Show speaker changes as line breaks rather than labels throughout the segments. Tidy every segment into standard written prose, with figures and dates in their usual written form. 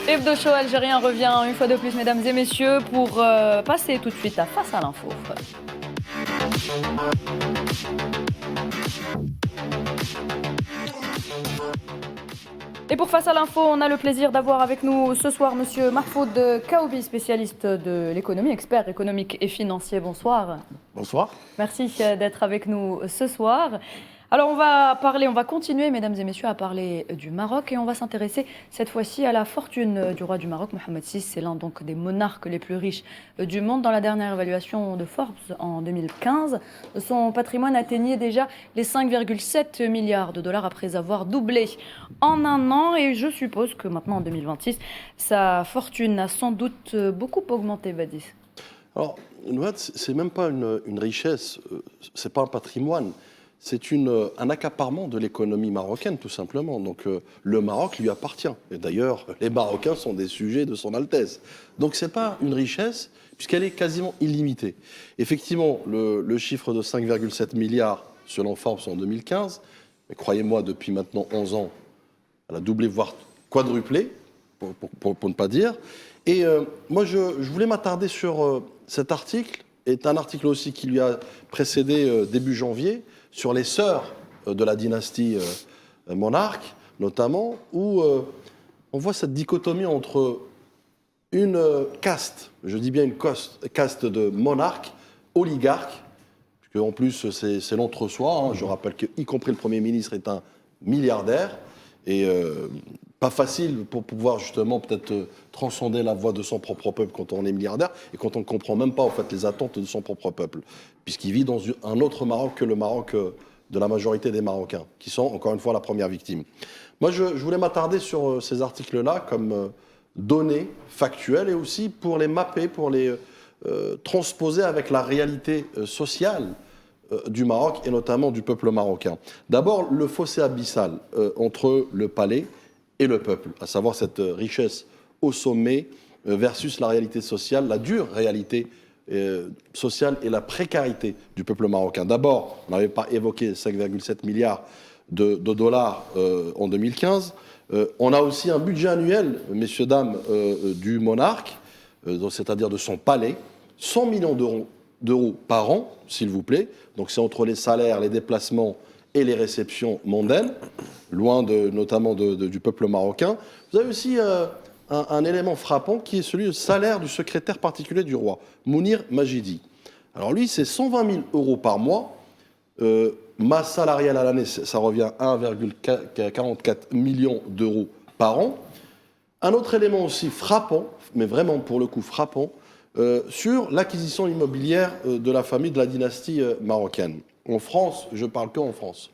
Hebdo Show algérien revient une fois de plus, mesdames et messieurs, pour passer tout de suite à Face à l'info. Et pour Face à l'info, on a le plaisir d'avoir avec nous ce soir Monsieur Mahfoud Kaoubi, spécialiste de l'économie, expert économique et financier. Bonsoir.
Bonsoir.
Merci d'être avec nous ce soir. Alors on va continuer, mesdames et messieurs, à parler du Maroc et on va s'intéresser cette fois-ci à la fortune du roi du Maroc, Mohamed VI. C'est l'un donc des monarques les plus riches du monde. Dans la dernière évaluation de Forbes en 2015, son patrimoine atteignait déjà les 5,7 milliards de dollars après avoir doublé en un an. Et je suppose que maintenant en 2026, sa fortune a sans doute beaucoup augmenté, Badis.
Alors, c'est même pas une richesse, c'est pas un patrimoine. C'est un accaparement de l'économie marocaine, tout simplement. Donc, le Maroc lui appartient. Et d'ailleurs, les Marocains sont des sujets de son Altesse. Donc, ce n'est pas une richesse, puisqu'elle est quasiment illimitée. Effectivement, le chiffre de 5,7 milliards, selon Forbes, en 2015, mais croyez-moi, depuis maintenant 11 ans, elle a doublé, voire quadruplé, pour ne pas dire. Et moi, je voulais m'attarder sur cet article, est un article aussi qui lui a précédé début janvier, sur les sœurs de la dynastie monarque, notamment, où on voit cette dichotomie entre une caste, je dis bien une caste de monarques, oligarques, puisque en plus c'est l'entre-soi, hein, je rappelle qu'y compris le Premier ministre est un milliardaire, et pas facile pour pouvoir justement peut-être transcender la voix de son propre peuple quand on est milliardaire et quand on ne comprend même pas en fait les attentes de son propre peuple, puisqu'il vit dans un autre Maroc que le Maroc de la majorité des Marocains, qui sont encore une fois la première victime. Moi je voulais m'attarder sur ces articles-là comme données factuelles et aussi pour les mapper, pour les transposer avec la réalité sociale du Maroc et notamment du peuple marocain. D'abord, le fossé abyssal entre le palais et le peuple, à savoir cette richesse au sommet versus la réalité sociale, la dure réalité sociale et la précarité du peuple marocain. D'abord, on n'avait pas évoqué 5,7 milliards de dollars en 2015. On a aussi un budget annuel, messieurs, dames, du monarque, c'est-à-dire de son palais, 100 millions d'euros par an, s'il vous plaît. Donc c'est entre les salaires, les déplacements et les réceptions mondaines, loin notamment du peuple marocain. Vous avez aussi un élément frappant qui est celui du salaire du secrétaire particulier du roi, Mounir Majidi. Alors lui, c'est 120 000 euros par mois. Masse salariale à l'année, ça revient à 1,44 million d'euros par an. Un autre élément aussi frappant, mais vraiment pour le coup frappant, sur l'acquisition immobilière de la famille de la dynastie marocaine. En France, je parle qu'en France,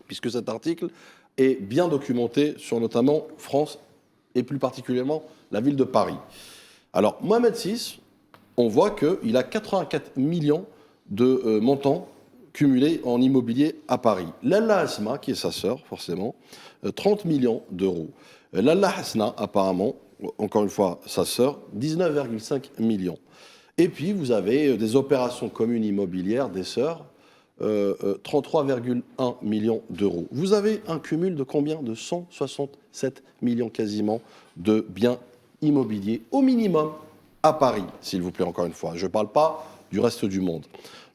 puisque cet article est bien documenté sur notamment France et plus particulièrement la ville de Paris. Alors, Mohamed VI, on voit qu'il a 84 millions de montants cumulés en immobilier à Paris. Lalla Asma, qui est sa sœur, forcément, 30 millions d'euros. Lalla Hasna, apparemment, encore une fois, sa sœur, 19,5 millions. Et puis, vous avez des opérations communes immobilières des sœurs, 33,1 millions d'euros. Vous avez un cumul de combien? De 167 millions quasiment de biens immobiliers, au minimum, à Paris, s'il vous plaît, encore une fois. Je ne parle pas du reste du monde.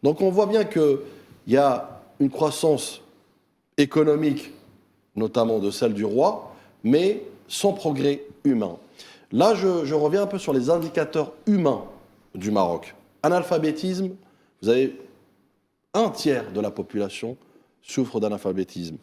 Donc, on voit bien qu'il y a une croissance économique, notamment de celle du roi, mais sans progrès humain. Là, je reviens un peu sur les indicateurs humains du Maroc. Analphabétisme, vous avez un tiers de la population souffre d'analphabétisme.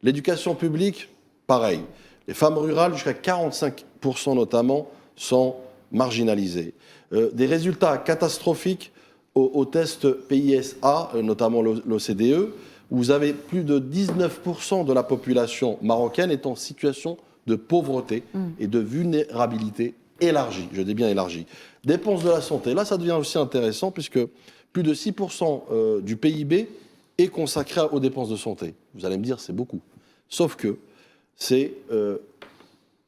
L'éducation publique, pareil. Les femmes rurales, jusqu'à 45% notamment, sont marginalisées. Des résultats catastrophiques au test PISA, notamment l'OCDE, où vous avez plus de 19% de la population marocaine est en situation de pauvreté et de vulnérabilité élargie, je dis bien élargie. Dépenses de la santé, là ça devient aussi intéressant puisque plus de 6% du PIB est consacré aux dépenses de santé. Vous allez me dire c'est beaucoup, sauf que c'est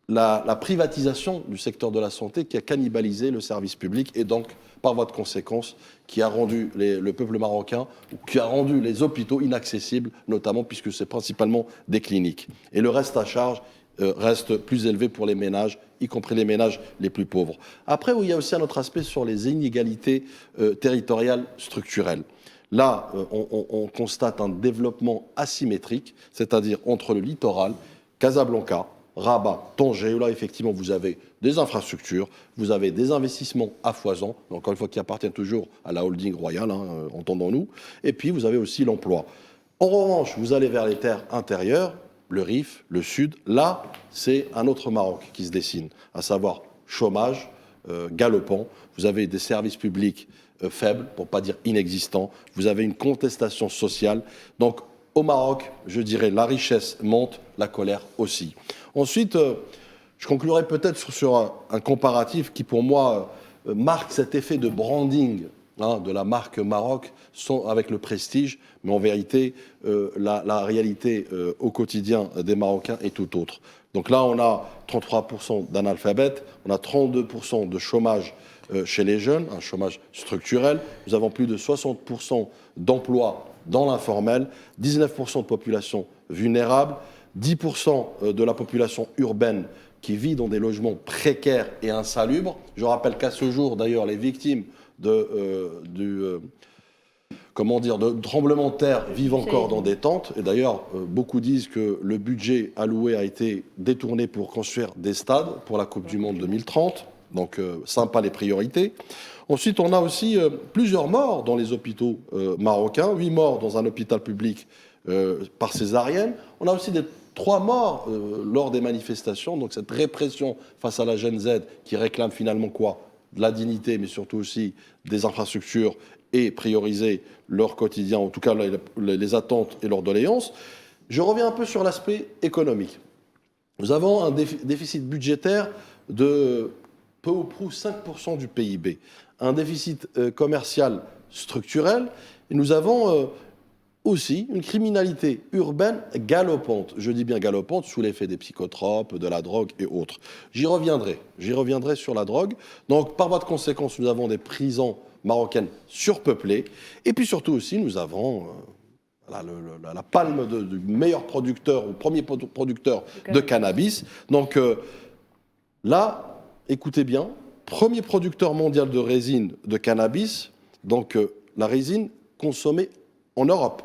la privatisation du secteur de la santé qui a cannibalisé le service public et donc par voie de conséquence qui a rendu le peuple marocain, qui a rendu les hôpitaux inaccessibles, notamment puisque c'est principalement des cliniques. Et le reste à charge reste plus élevé pour les ménages, y compris les ménages les plus pauvres. Après, il y a aussi un autre aspect sur les inégalités territoriales structurelles. Là, on constate un développement asymétrique, c'est-à-dire entre le littoral, Casablanca, Rabat, Tanger, où là, effectivement, vous avez des infrastructures, vous avez des investissements à foison, encore une fois, qui appartiennent toujours à la holding royale, hein, entendons-nous, et puis vous avez aussi l'emploi. En revanche, vous allez vers les terres intérieures, le Rif, le Sud, là, c'est un autre Maroc qui se dessine, à savoir chômage galopant, vous avez des services publics faibles, pour ne pas dire inexistants, vous avez une contestation sociale. Donc, au Maroc, je dirais, la richesse monte, la colère aussi. Ensuite, je conclurai peut-être sur un comparatif qui, pour moi, marque cet effet de branding de la marque Maroc avec le prestige, mais en vérité, la réalité au quotidien des Marocains est tout autre. Donc là, on a 33% d'analphabètes, on a 32% de chômage chez les jeunes, un chômage structurel. Nous avons plus de 60% d'emplois dans l'informel, 19% de population vulnérable, 10% de la population urbaine qui vit dans des logements précaires et insalubres. Je rappelle qu'à ce jour, d'ailleurs, les victimes de tremblements de terre vivent encore dans des tentes. Et d'ailleurs, beaucoup disent que le budget alloué a été détourné pour construire des stades pour la Coupe du Monde 2030. Donc, sympa les priorités. Ensuite, on a aussi plusieurs morts dans les hôpitaux marocains, 8 morts dans un hôpital public par césarienne. On a aussi 3 morts lors des manifestations. Donc, cette répression face à la Gen Z qui réclame finalement quoi ? De la dignité, mais surtout aussi des infrastructures et prioriser leur quotidien, en tout cas les attentes et leurs doléances. Je reviens un peu sur l'aspect économique. Nous avons un déficit budgétaire de peu ou prou 5% du PIB, un déficit commercial structurel, et nous avons aussi une criminalité urbaine galopante. Je dis bien galopante, sous l'effet des psychotropes, de la drogue et autres. J'y reviendrai sur la drogue. Donc, par voie de conséquence, nous avons des prisons marocaines surpeuplées. Et puis surtout aussi, nous avons la palme du meilleur producteur, ou premier producteur de cannabis. Donc là, écoutez bien, premier producteur mondial de résine de cannabis, donc la résine consommée en Europe.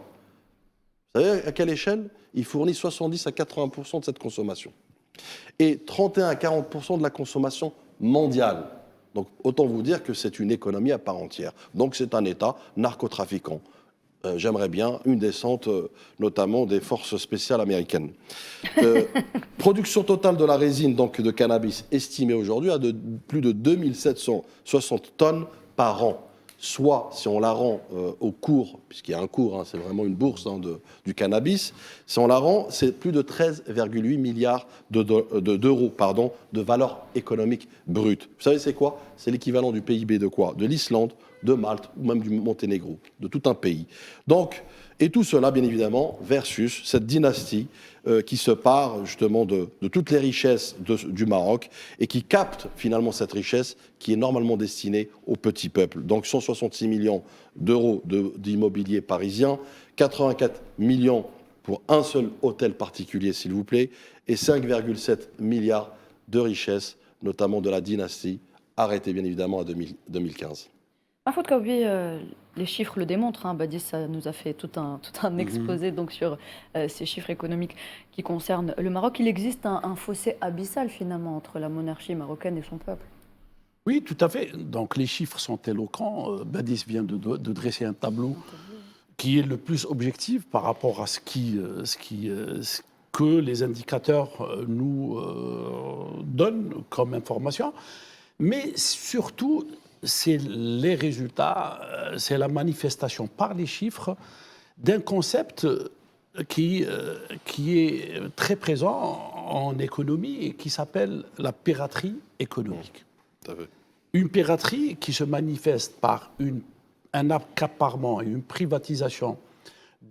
Vous savez à quelle échelle ? Il fournit 70 à 80% de cette consommation. Et 31 à 40% de la consommation mondiale. Donc autant vous dire que c'est une économie à part entière. Donc c'est un État narcotrafiquant. J'aimerais bien une descente, notamment des forces spéciales américaines. Production totale de la résine donc, de cannabis estimée aujourd'hui à plus de 2760 tonnes par an. Soit, si on la rend au cours, puisqu'il y a un cours, c'est vraiment une bourse du cannabis, si on la rend, c'est plus de 13,8 milliards d'euros de valeur économique brute. Vous savez, c'est quoi ? C'est l'équivalent du PIB de quoi ? De l'Islande, de Malte ou même du Monténégro, de tout un pays. Donc, et tout cela, bien évidemment, versus cette dynastie qui se pare justement de toutes les richesses du Maroc et qui capte finalement cette richesse qui est normalement destinée au petit peuple. Donc 166 millions d'euros d'immobilier parisien, 84 millions pour un seul hôtel particulier, s'il vous plaît, et 5,7 milliards de richesses, notamment de la dynastie, arrêtée bien évidemment en 2015.
Mahfoud Kaoubi, les chiffres le démontrent. Badis ça nous a fait tout un exposé donc, sur ces chiffres économiques qui concernent le Maroc. Il existe un fossé abyssal finalement entre la monarchie marocaine et son peuple.
Oui, tout à fait. Donc les chiffres sont éloquents. Badis vient de dresser un tableau qui est le plus objectif par rapport à ce que les indicateurs nous donnent comme information. Mais surtout, c'est les résultats, c'est la manifestation par les chiffres d'un concept qui est très présent en économie et qui s'appelle la piraterie économique. Une piraterie qui se manifeste par un accaparement et une privatisation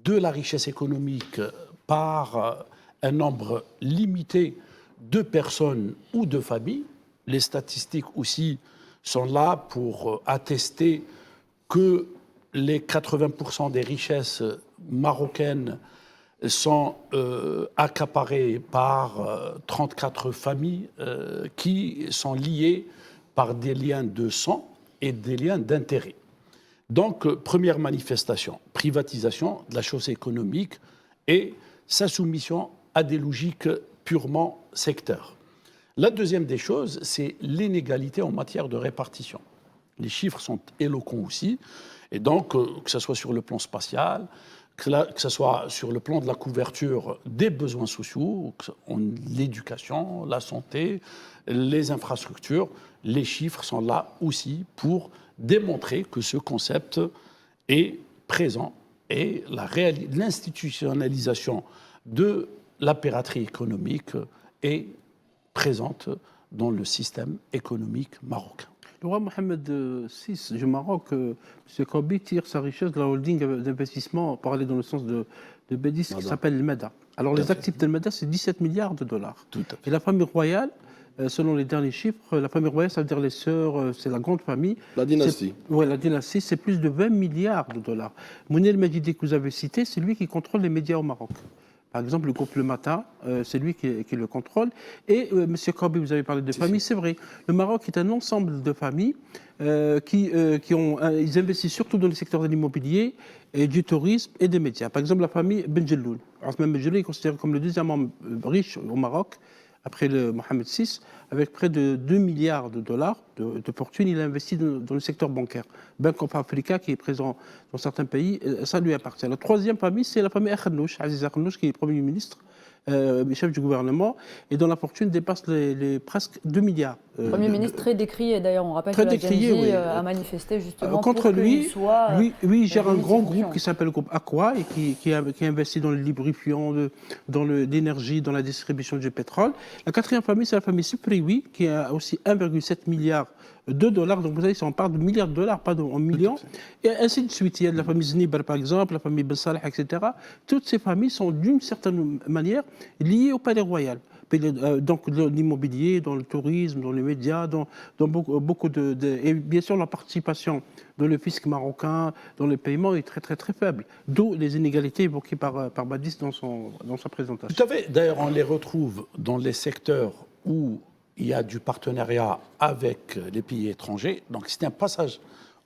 de la richesse économique par un nombre limité de personnes ou de familles. Les statistiques aussi sont là pour attester que les 80% des richesses marocaines sont accaparés par 34 familles qui sont liées par des liens de sang et des liens d'intérêt. Donc, première manifestation, privatisation de la chose économique et sa soumission à des logiques purement sectaires. La deuxième des choses, c'est l'inégalité en matière de répartition. Les chiffres sont éloquents aussi, et donc, que ce soit sur le plan spatial, que ce soit sur le plan de la couverture des besoins sociaux, l'éducation, la santé, les infrastructures, les chiffres sont là aussi pour démontrer que ce concept est présent et l'institutionnalisation de la piraterie économique est présente dans le système économique marocain.
Le roi Mohamed VI du Maroc, M. Kabi, tire sa richesse de la holding d'investissement, pour aller dans le sens de Bédis, qui s'appelle le MEDA. Alors les actifs de MEDA, c'est 17 milliards de dollars. Et la famille royale, selon les derniers chiffres, la famille royale, ça veut dire les sœurs, c'est la grande famille.
La dynastie.
Oui, la dynastie, c'est plus de 20 milliards de dollars. Mounir El-Medjidi, que vous avez cité, c'est lui qui contrôle les médias au Maroc. Par exemple, le groupe Le Matin, c'est lui qui le contrôle. Et M. Kabi, vous avez parlé de famille, c'est vrai. Le Maroc est un ensemble de familles ils investissent surtout dans le secteur de l'immobilier, et du tourisme et des médias. Par exemple, la famille Benjelloul. Othman Benjelloul est considéré comme le deuxième homme riche au Maroc, après le Mohamed VI, avec près de 2 milliards de dollars de fortune. Il a investi dans le secteur bancaire. Bank of Africa, qui est présent dans certains pays, ça lui appartient. La troisième famille, c'est la famille Akhnouch, Aziz Akhnouch, qui est Premier ministre, chef du gouvernement, et dont la fortune dépasse les presque 2 milliards.
Premier ministre très décrié, d'ailleurs, on rappelle
très
que la
décrié,
Tunisie
oui.
a manifesté justement
contre
pour
lui.
qu'il soit
Lui, il gère un grand groupe qui s'appelle le groupe Aqua et qui investit dans le lubrifiant, dans l'énergie, dans la distribution du pétrole. La quatrième famille, c'est la famille Supriwi, qui a aussi 1,7 milliard de dollars. Donc vous savez, on parle de milliards de dollars, pas en millions. Et ainsi de suite. Il y a de la famille Zniber, par exemple, la famille Ben Salah, etc. Toutes ces familles sont d'une certaine manière liées au palais royal. Donc dans l'immobilier, dans le tourisme, dans les médias, dans beaucoup et bien sûr la participation dans le fisc marocain, dans les paiements est très très très faible. D'où les inégalités évoquées par Badis dans sa présentation.
Tout à fait. D'ailleurs, on les retrouve dans les secteurs où il y a du partenariat avec les pays étrangers. Donc c'est un passage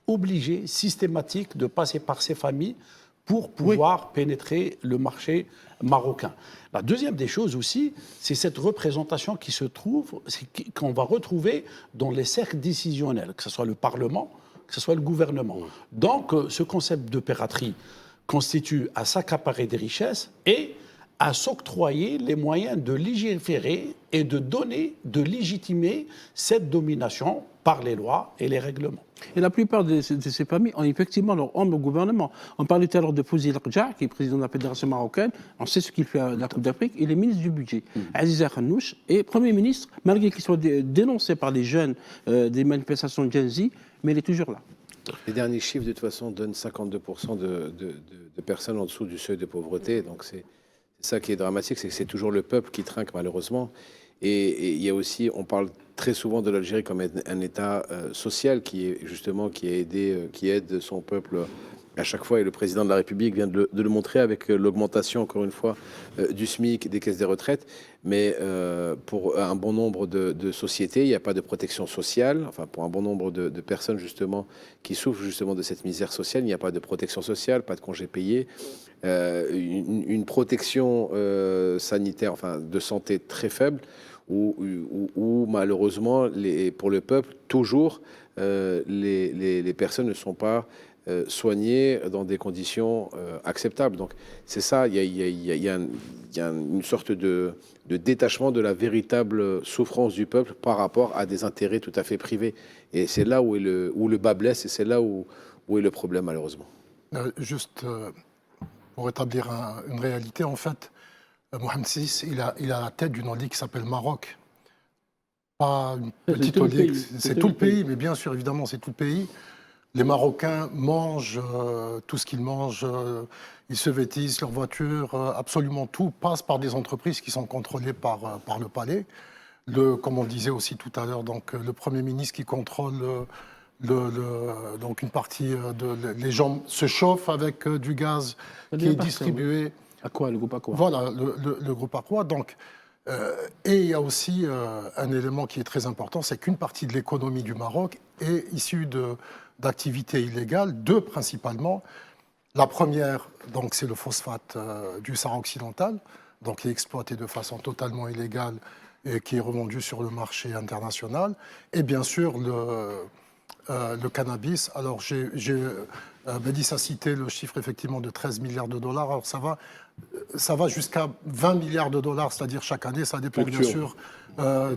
obligé, systématique, de passer par ces familles pour pouvoir pénétrer le marché marocain. La deuxième des choses aussi, c'est cette représentation qui se trouve, qu'on va retrouver dans les cercles décisionnels, que ce soit le Parlement, que ce soit le gouvernement. Donc ce concept de piraterie constitue à s'accaparer des richesses et à s'octroyer les moyens de légiférer et de donner, de légitimer cette domination par les lois et les règlements.
Et la plupart de ces familles ont effectivement leur homme au gouvernement. On parlait tout à l'heure de Fouzi Lakdja, qui est président de la Fédération marocaine. On sait ce qu'il fait à la Coupe d'Afrique. Il est ministre du budget. Aziz Akhnouch est Premier ministre, malgré qu'il soit dénoncé par les jeunes des manifestations de Gen Z, mais il est toujours là.
Les derniers chiffres, de toute façon, donnent 52% de personnes en dessous du seuil de pauvreté. Donc c'est ça qui est dramatique, c'est que c'est toujours le peuple qui trinque, malheureusement. Et il y a aussi, on parle très souvent de l'Algérie comme un État social qui aide son peuple à chaque fois. Et le président de la République vient de le montrer avec l'augmentation, encore une fois, du SMIC, des caisses des retraites. Mais pour un bon nombre de sociétés, il n'y a pas de protection sociale. Enfin, pour un bon nombre de personnes, justement, qui souffrent justement de cette misère sociale, il n'y a pas de protection sociale, pas de congés payés. Une protection sanitaire, enfin de santé très faible, où malheureusement, pour le peuple, toujours, les personnes ne sont pas soignées dans des conditions acceptables. Donc c'est ça, il y a une sorte de détachement de la véritable souffrance du peuple par rapport à des intérêts tout à fait privés. Et c'est là où le bas blesse et c'est là où est le problème, malheureusement.
Juste pour établir une réalité, en fait, Mohamed VI, il a la tête d'une oligue qui s'appelle Maroc. Pas une petite oligue, c'est tout le pays, mais bien sûr, évidemment, c'est tout le pays. Les Marocains mangent tout ce qu'ils mangent, ils se vêtissent, leurs voitures, absolument tout passe par des entreprises qui sont contrôlées par le palais. Comme on le disait aussi tout à l'heure, donc le Premier ministre qui contrôle donc une partie les gens se chauffent avec du gaz qui est distribué
Aqua, le groupe Aqua.
Voilà, le groupe Aqua. Donc, et il y a aussi un élément qui est très important, c'est qu'une partie de l'économie du Maroc est issue d'activités illégales, deux principalement. La première, donc, c'est le phosphate du Sahara occidental, donc qui est exploité de façon totalement illégale et qui est revendu sur le marché international. Et bien sûr, le cannabis. Alors, Bédis a cité le chiffre effectivement de 13 milliards de dollars. Alors, ça va jusqu'à 20 milliards de dollars, c'est-à-dire chaque année. Ça dépend bien sûr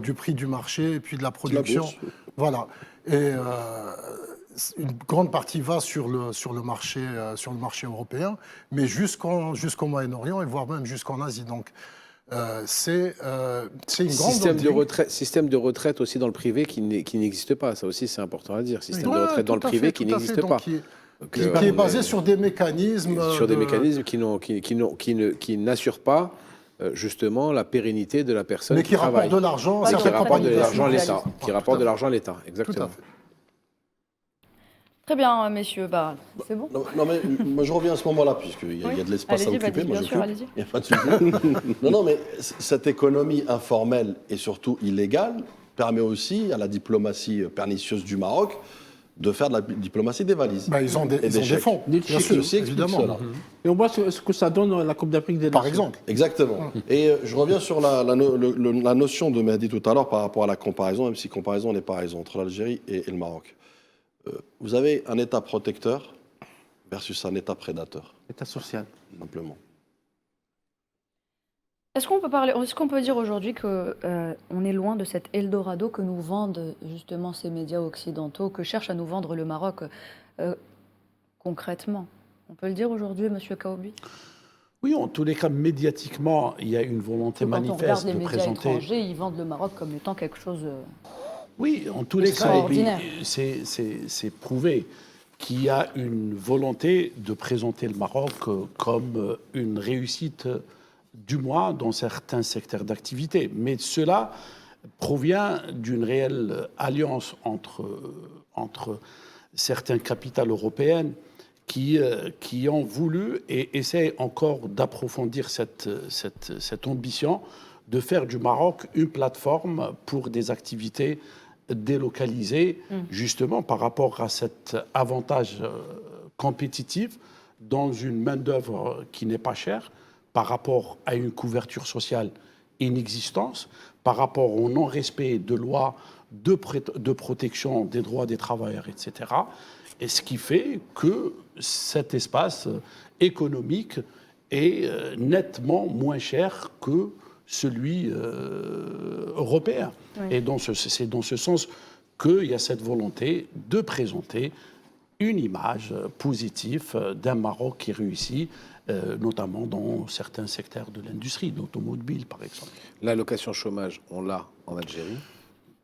du prix du marché et puis de la production. Voilà. Et une grande partie va sur le marché européen, mais jusqu'au Moyen-Orient et voire même jusqu'en Asie. Donc, c'est une grande
système de retraite aussi dans le privé qui n'existe pas. Ça aussi, c'est important à dire. Système de retraite dans le privé qui n'existe pas.
Qui est basé sur des mécanismes...
qui n'assurent pas justement la pérennité de la personne qui travaille.
Mais qui rapportent de l'argent.
Qui rapportent de l'argent à l'État. Qui rapportent de l'argent à l'État, exactement.
Très bien, messieurs. Bah, c'est bon.
Non, mais moi, je reviens à ce moment-là, puisqu'il y a de l'espace à occuper. Moi, j'occupe.
Allez-y.
Il n'y a pas de sujet. Non, mais cette économie informelle et surtout illégale permet aussi à la diplomatie pernicieuse du Maroc de faire de la diplomatie des valises.
Ils ont des fonds, bien sûr, évidemment.
Et on voit ce que ça donne dans la Coupe d'Afrique des Nations.
Par exemple.
Exactement. Et je reviens sur la notion de Mehdi tout à l'heure par rapport à la comparaison, même si comparaison n'est pas raison, entre l'Algérie et le Maroc. Vous avez un État protecteur versus un État prédateur.
État social.
Simplement.
Est-ce qu'on peut dire aujourd'hui qu'on est loin de cet Eldorado que nous vendent justement ces médias occidentaux, que cherche à nous vendre le Maroc concrètement? On peut le dire aujourd'hui, Monsieur Kaoubi?
Oui, en tous les cas, médiatiquement, il y a une volonté manifeste de présenter... Quand on regarde les médias étrangers,
ils vendent le Maroc comme étant quelque chose...
Oui, en tous les cas, c'est prouvé qu'il y a une volonté de présenter le Maroc comme une réussite, du moins dans certains secteurs d'activité. Mais cela provient d'une réelle alliance entre certaines capitales européennes qui ont voulu et essaient encore d'approfondir cette ambition de faire du Maroc une plateforme pour des activités délocalisées, justement par rapport à cet avantage compétitif dans une main-d'œuvre qui n'est pas chère, par rapport à une couverture sociale inexistante, par rapport au non-respect de lois de protection des droits des travailleurs, etc. Et ce qui fait que cet espace économique est nettement moins cher que celui européen. Oui. Et c'est dans ce sens qu'il y a cette volonté de présenter une image positive d'un Maroc qui réussit, notamment dans certains secteurs de l'industrie, l'automobile par exemple.
L'allocation chômage, on l'a en Algérie.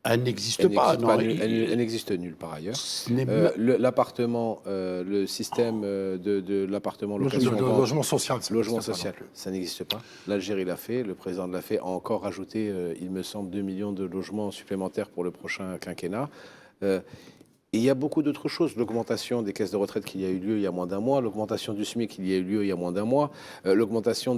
Elle n'existe pas.
Elle n'existe nulle part ailleurs. L'appartement, le système de l'appartement, location,
logement social.
Logement social, ça n'existe pas. L'Algérie l'a fait, le président l'a fait, a encore rajouté, il me semble, 2 millions de logements supplémentaires pour le prochain quinquennat. Et il y a beaucoup d'autres choses. L'augmentation des caisses de retraite qu'il y a eu lieu il y a moins d'un mois, l'augmentation du SMIC qu'il y a eu lieu il y a moins d'un mois, l'augmentation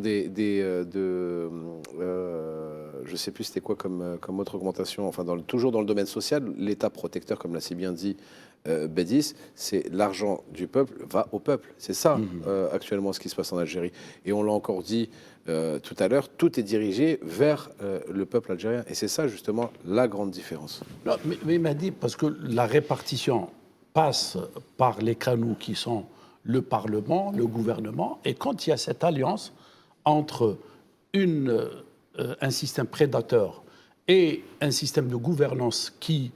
je ne sais plus c'était quoi comme autre augmentation, enfin toujours dans le domaine social, l'État protecteur, comme l'a si bien dit Bédis, c'est l'argent du peuple va au peuple. C'est ça actuellement ce qui se passe en Algérie. Et on l'a encore dit tout à l'heure, tout est dirigé vers le peuple algérien. Et c'est ça justement la grande différence.
Non, mais il m'a dit, parce que la répartition passe par les canaux qui sont le Parlement, le gouvernement, et quand il y a cette alliance entre un système prédateur et un système de gouvernance qui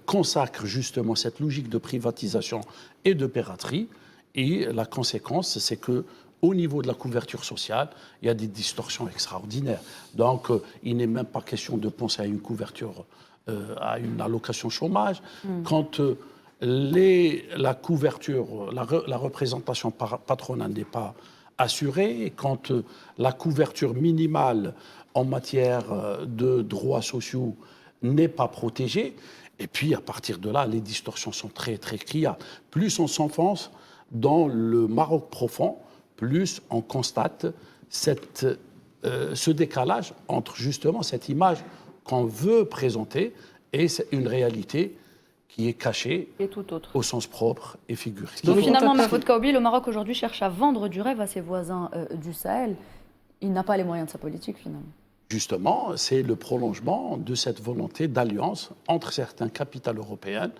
consacre justement cette logique de privatisation et de piraterie, et la conséquence, c'est que au niveau de la couverture sociale, il y a des distorsions extraordinaires. Donc, il n'est même pas question de penser à une couverture, à une allocation chômage. Quand la couverture, la représentation patronale n'est pas assurée, quand la couverture minimale en matière de droits sociaux n'est pas protégée, et puis à partir de là, les distorsions sont très, très criardes. Plus on s'enfonce dans le Maroc profond, plus on constate ce décalage entre justement cette image qu'on veut présenter et une réalité qui est cachée
Et tout autre.
au sens propre et figuré.
Donc finalement, Mahfoud Kaoubi, le Maroc aujourd'hui cherche à vendre du rêve à ses voisins du Sahel. Il n'a pas les moyens de sa politique finalement.
Justement, c'est le prolongement de cette volonté d'alliance entre certaines capitales européennes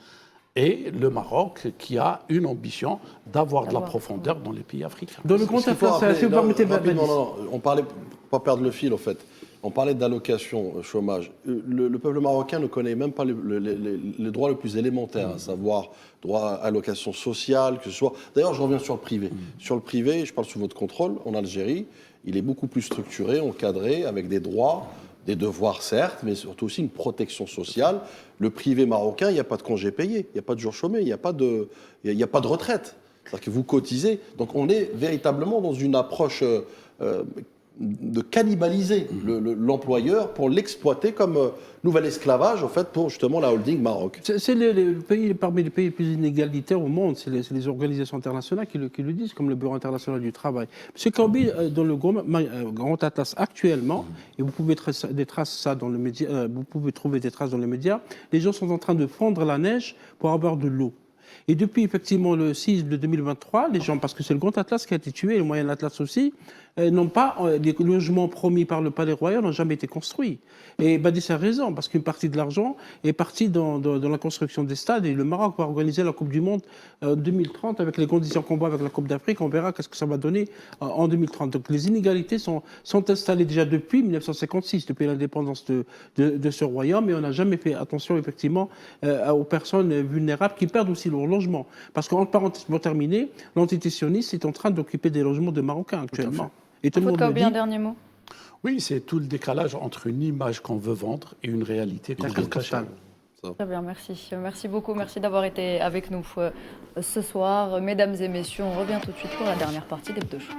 et le Maroc qui a une ambition d'avoir de la profondeur dans les pays africains.
Dans le grand
Ce qu'il faut
affaire,
rappeler-
si vous permettez,
rapidement,
Badis.
non, on parlait, pas perdre le fil, en fait. On parlait d'allocation chômage. Le peuple marocain ne connaît même pas le droit le plus élémentaire, à savoir droit à allocation sociale, que ce soit. D'ailleurs, je reviens sur le privé. Sur le privé, je parle sous votre contrôle, en Algérie, il est beaucoup plus structuré, encadré, avec des droits, des devoirs certes, mais surtout aussi une protection sociale. Le privé marocain, il n'y a pas de congé payé, il n'y a pas de jour chômé, il n'y a pas de retraite. C'est-à-dire que vous cotisez. Donc on est véritablement dans une approche de cannibaliser l'employeur pour l'exploiter comme nouvel esclavage, en fait, pour justement la holding Maroc.
C'est le pays, parmi les pays les plus inégalitaires au monde, c'est les organisations internationales qui le disent, comme le Bureau international du travail. Monsieur Kaoubi, dans le grand atlas actuellement, et vous pouvez trouver des traces dans les médias, les gens sont en train de fondre la neige pour avoir de l'eau. Et depuis effectivement le 6 de 2023, les gens, parce que c'est le Grand Atlas qui a été tué, et le Moyen Atlas aussi, n'ont pas, les logements promis par le Palais Royal n'ont jamais été construits. Et Badis a raison, parce qu'une partie de l'argent est partie dans la construction des stades, et le Maroc va organiser la Coupe du Monde en 2030, avec les conditions qu'on voit avec la Coupe d'Afrique, on verra qu'est-ce que ça va donner en 2030. Donc les inégalités sont installées déjà depuis 1956, depuis l'indépendance de ce royaume, et on n'a jamais fait attention effectivement aux personnes vulnérables qui perdent aussi leur logement. Parce qu'en parenthèse, pour terminer, l'entité sioniste est en train d'occuper des logements de Marocains actuellement. Et tout le monde le dit.
Un dernier mot.
Oui, c'est tout le décalage entre une image qu'on veut vendre et une réalité qu'on veut cacher.
Très bien, merci. Merci beaucoup. Merci d'avoir été avec nous ce soir. Mesdames et messieurs, on revient tout de suite pour la dernière partie d'Hebdo Show.